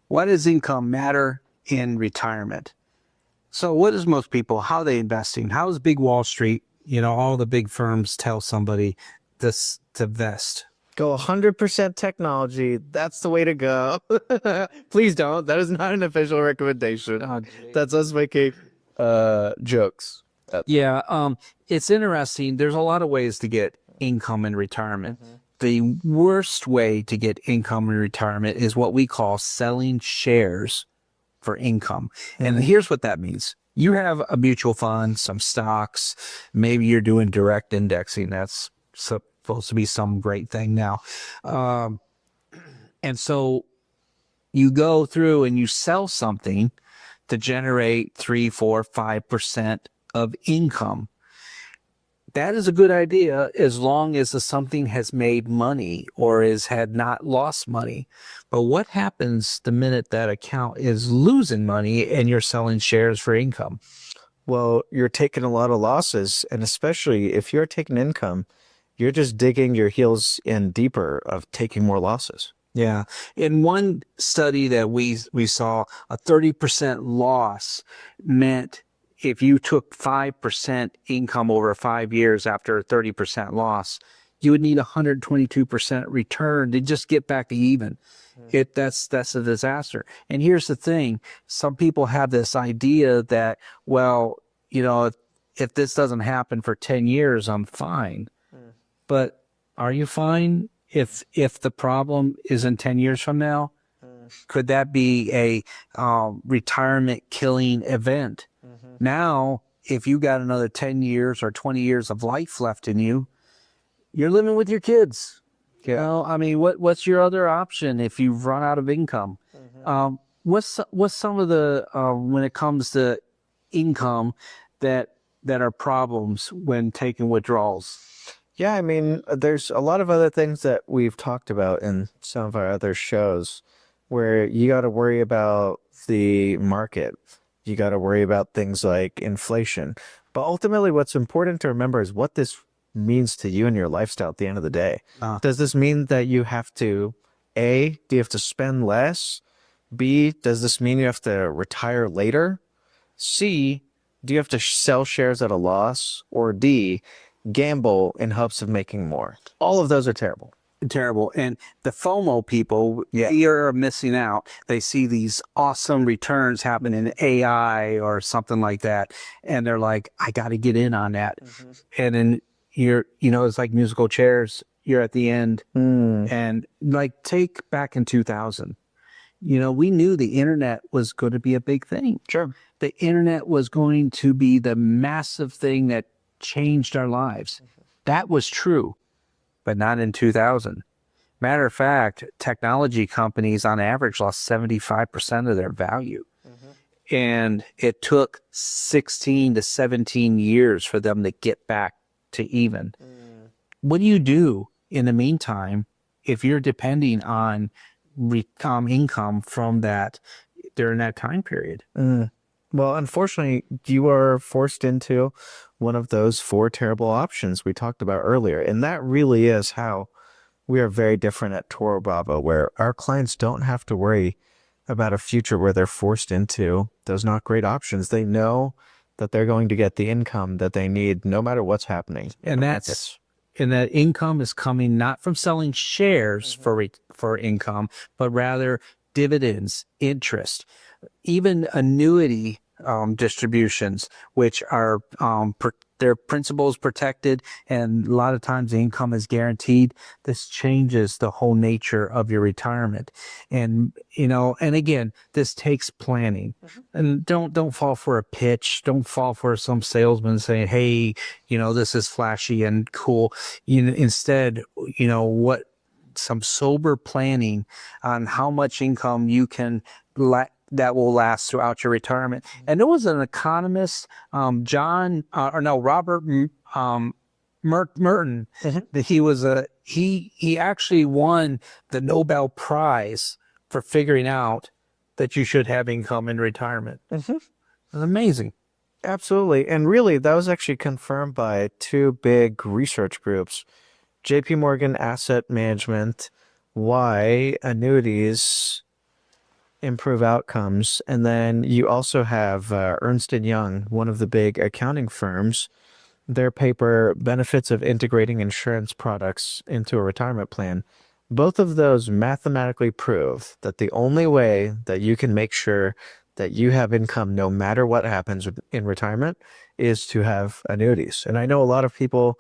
Why does income matter in retirement? So what is most people, how are they investing? How is big Wall Street, all the big firms tell somebody this to invest? Go 100% technology. That's the way to go. Please don't. That is not an official recommendation. That's us making jokes. Yeah, it's interesting. There's a lot of ways to get income in retirement. The worst way to get income in retirement is what we call selling shares for income. And here's what that means. You have a mutual fund, some stocks, maybe you're doing direct indexing. That's supposed to be some great thing now. And so you go through and you sell something to generate 3, 4, 5% of income. That is a good idea as long as the something has made money or had not lost money. But what happens the minute that account is losing money and you're selling shares for income? Well, you're taking a lot of losses, and especially if you're taking income, you're just digging your heels in deeper of taking more losses. Yeah. In one study that we saw, a 30% loss meant if you took 5% income over 5 years after a 30% loss, you would need 122% return to just get back to even. That's a disaster. And here's the thing. Some people have this idea that, well, if this doesn't happen for 10 years, I'm fine. But are you fine if the problem is in 10 years from now? Could that be a retirement killing event? Now, if you got another 10 years or 20 years of life left in you, you're living with your kids. I mean, what's your other option if you've run out of income? What's some of the when it comes to income that are problems when taking withdrawals? Yeah, I mean, there's a lot of other things that we've talked about in some of our other shows where you got to worry about the market. You got to worry about things like inflation. But ultimately, what's important to remember is what this means to you and your lifestyle at the end of the day. Does this mean that you have to, A, do you have to spend less? B, does this mean you have to retire later? C, do you have to sell shares at a loss? Or D, gamble in hopes of making more? All of those are terrible. Terrible. And the FOMO people, they are missing out. They see these awesome returns happen in AI or something like that. And they're like, I got to get in on that. And then it's like musical chairs. You're at the end. And like take back in 2000, we knew the internet was going to be a big thing. Sure. The internet was going to be the massive thing that changed our lives. That was true, but not in 2000. Matter of fact, technology companies on average lost 75% of their value. And it took 16 to 17 years for them to get back to even. What do you do in the meantime if you're depending on income from that during that time period? Well, unfortunately, you are forced into one of those 4 terrible options we talked about earlier. And that really is how we are very different at Toro Bravo, where our clients don't have to worry about a future where they're forced into those not great options. They know that they're going to get the income that they need no matter what's happening. And that income is coming not from selling shares for income, but rather dividends, interest, even annuity distributions, which are their principal is protected, and a lot of times the income is guaranteed. This changes the whole nature of your retirement, and and again, this takes planning. And don't fall for a pitch. Don't fall for some salesman saying, "Hey, this is flashy and cool." Instead, what some sober planning on how much income you can that will last throughout your retirement. And there was an economist, Robert Merton, that he actually won the Nobel Prize for figuring out that you should have income in retirement. It's amazing. Absolutely. And really, that was actually confirmed by 2 big research groups, JP Morgan Asset Management, why annuities improve outcomes. And then you also have Ernst & Young, one of the big accounting firms, their paper, Benefits of Integrating Insurance Products into a Retirement Plan. Both of those mathematically prove that the only way that you can make sure that you have income no matter what happens in retirement is to have annuities. And I know a lot of people,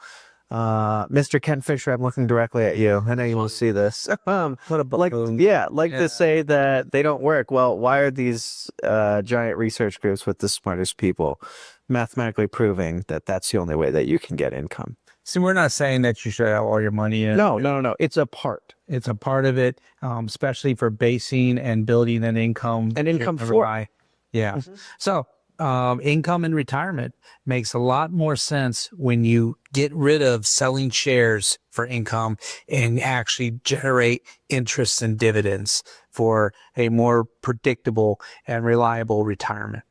Mr. Ken Fisher, I'm looking directly at you. I know you won't see this. Like to say that they don't work. Well, why are these giant research groups with the smartest people mathematically proving that that's the only way that you can get income? See, we're not saying that you should have all your money in. No. It's a part. It's a part of it, especially for basing and building an income. An income floor. Yeah. So income in retirement makes a lot more sense when you get rid of selling shares for income and actually generate interest and dividends for a more predictable and reliable retirement.